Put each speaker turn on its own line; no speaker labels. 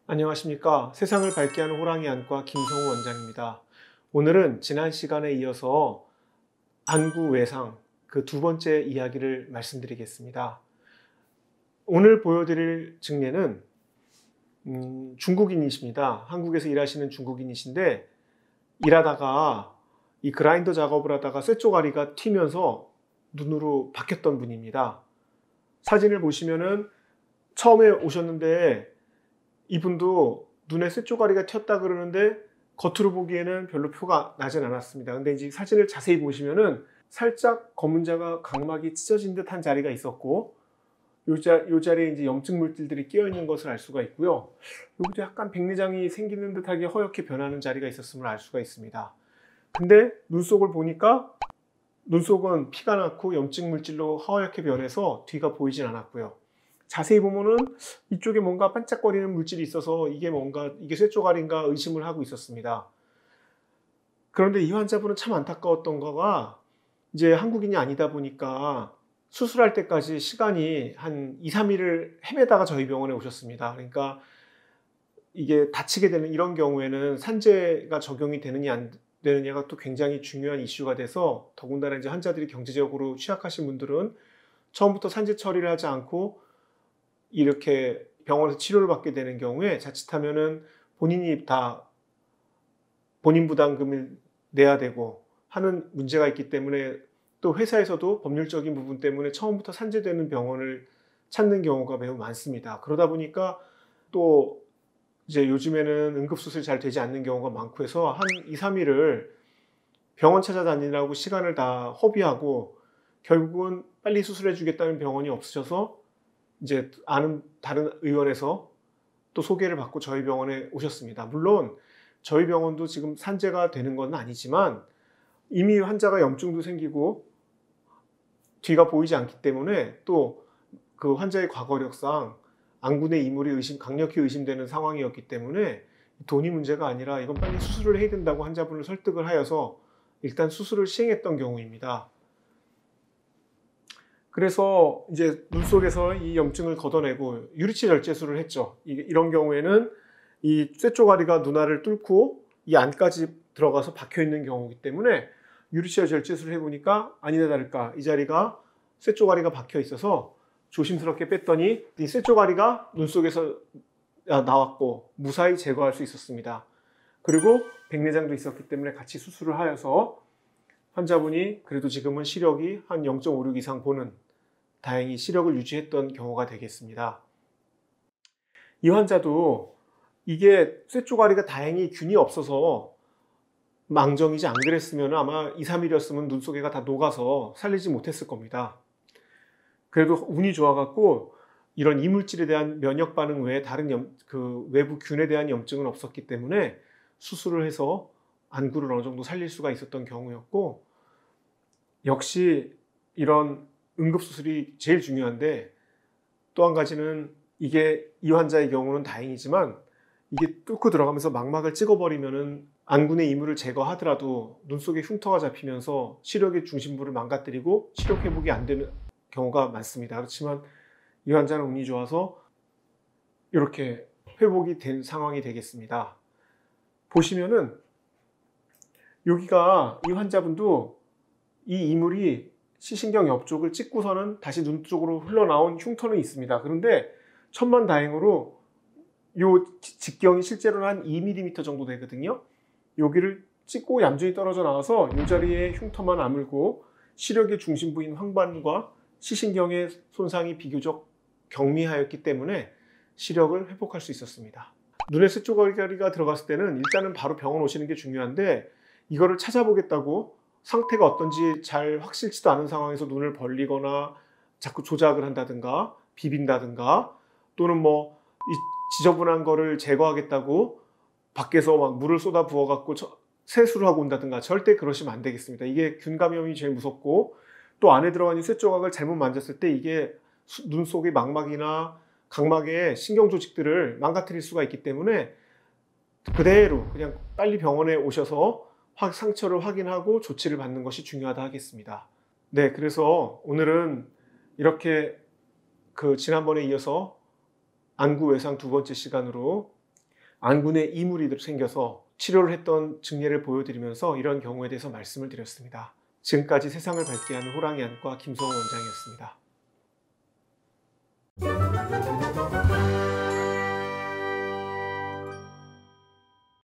안녕하십니까. 세상을 밝게 하는 호랑이 안과 김성우 원장입니다. 오늘은 지난 시간에 이어서 안구 외상 그 두 번째 이야기를 말씀드리겠습니다. 오늘 보여드릴 증례는 중국인이십니다. 한국에서 일하시는 중국인이신데 일하다가 이 그라인더 작업을 하다가 쇠쪼가리가 튀면서 눈으로 박혔던 분입니다. 사진을 보시면은 처음에 오셨는데 이분도 눈에 쇠쪼가리가 튀었다 그러는데 겉으로 보기에는 별로 표가 나진 않았습니다. 근데 이제 사진을 자세히 보시면은 살짝 검은자가 각막이 찢어진 듯한 자리가 있었고 요 자리에 이제 염증 물질들이 끼어 있는 것을 알 수가 있고요. 여기도 약간 백내장이 생기는 듯하게 허옇게 변하는 자리가 있었음을 알 수가 있습니다. 근데 눈속을 보니까 눈속은 피가 났고 염증 물질로 하얗게 변해서 뒤가 보이진 않았고요. 자세히 보면은 이쪽에 뭔가 반짝거리는 물질이 있어서 이게 쇠쪼가리인가 의심을 하고 있었습니다. 그런데 이 환자분은 참 안타까웠던 거가 이제 한국인이 아니다 보니까 수술할 때까지 시간이 한 2, 3일을 헤매다가 저희 병원에 오셨습니다. 그러니까 이게 다치게 되는 이런 경우에는 산재가 적용이 되느냐 안 되느냐가 또 굉장히 중요한 이슈가 돼서 더군다나 이제 환자들이 경제적으로 취약하신 분들은 처음부터 산재 처리를 하지 않고 이렇게 병원에서 치료를 받게 되는 경우에 자칫하면은 본인이 다 본인 부담금을 내야 되고 하는 문제가 있기 때문에 또 회사에서도 법률적인 부분 때문에 처음부터 산재되는 병원을 찾는 경우가 매우 많습니다. 그러다 보니까 또 이제 요즘에는 응급수술이 잘 되지 않는 경우가 많고 해서 한 2, 3일을 병원 찾아다니라고 시간을 다 허비하고 결국은 빨리 수술해 주겠다는 병원이 없으셔서 이제 아는 다른 의원에서 또 소개를 받고 저희 병원에 오셨습니다. 물론 저희 병원도 지금 산재가 되는 건 아니지만 이미 환자가 염증도 생기고 뒤가 보이지 않기 때문에 또 그 환자의 과거력상 안구 내 이물이 강력히 의심되는 상황이었기 때문에 돈이 문제가 아니라 이건 빨리 수술을 해야 된다고 환자분을 설득을 하여서 일단 수술을 시행했던 경우입니다. 그래서 이제 눈 속에서 이 염증을 걷어내고 유리치 절제술을 했죠. 이런 경우에는 이 쇠쪼가리가 눈알을 뚫고 이 안까지 들어가서 박혀 있는 경우이기 때문에 유리치 절제술을 해보니까 아니나 다를까 이 자리가 쇠쪼가리가 박혀 있어서 조심스럽게 뺐더니 이 쇠쪼가리가 눈 속에서 나왔고 무사히 제거할 수 있었습니다. 그리고 백내장도 있었기 때문에 같이 수술을 하여서 환자분이 그래도 지금은 시력이 한 0.56 이상 보는 다행히 시력을 유지했던 경우가 되겠습니다. 이 환자도 이게 쇠쪼가리가 다행히 균이 없어서 망정이지 안 그랬으면 아마 2, 3일이었으면 눈 속에가 다 녹아서 살리지 못했을 겁니다. 그래도 운이 좋아갖고 이런 이물질에 대한 면역 반응 외에 다른 외부 균에 대한 염증은 없었기 때문에 수술을 해서 안구를 어느 정도 살릴 수가 있었던 경우였고 역시 이런 응급수술이 제일 중요한데 또 한 가지는 이게 이 환자의 경우는 다행이지만 이게 뚫고 들어가면서 망막을 찍어버리면은 안구 내 이물을 제거하더라도 눈 속에 흉터가 잡히면서 시력의 중심부를 망가뜨리고 시력 회복이 안 되는 경우가 많습니다. 그렇지만 이 환자는 운이 좋아서 이렇게 회복이 된 상황이 되겠습니다. 보시면은 여기가 이 환자분도 이 이물이 시신경 옆쪽을 찍고서는 다시 눈 쪽으로 흘러나온 흉터는 있습니다. 그런데 천만다행으로 요 직경이 실제로는 한 2mm 정도 되거든요. 여기를 찍고 얌전히 떨어져 나와서 이 자리에 흉터만 아물고 시력의 중심부인 황반과 시신경의 손상이 비교적 경미하였기 때문에 시력을 회복할 수 있었습니다. 눈에 쇠쪼가리가 들어갔을 때는 일단은 바로 병원 오시는 게 중요한데 이거를 찾아보겠다고 상태가 어떤지 잘 확실치도 않은 상황에서 눈을 벌리거나 자꾸 조작을 한다든가 비빈다든가 또는 뭐 이 지저분한 거를 제거하겠다고 밖에서 막 물을 쏟아 부어 갖고 세수를 하고 온다든가 절대 그러시면 안 되겠습니다. 이게 균 감염이 제일 무섭고 또 안에 들어간 이 쇠조각을 잘못 만졌을 때 이게 눈 속의 망막이나 각막의 신경 조직들을 망가뜨릴 수가 있기 때문에 그대로 그냥 빨리 병원에 오셔서 상처를 확인하고 조치를 받는 것이 중요하다 하겠습니다. 네, 그래서 오늘은 이렇게 지난번에 이어서 안구 외상 두 번째 시간으로 안군에 이물이 생겨서 치료를 했던 증례를 보여드리면서 이런 경우에 대해서 말씀을 드렸습니다. 지금까지 세상을 밝게 하는 호랑이 안과 김성호 원장이었습니다.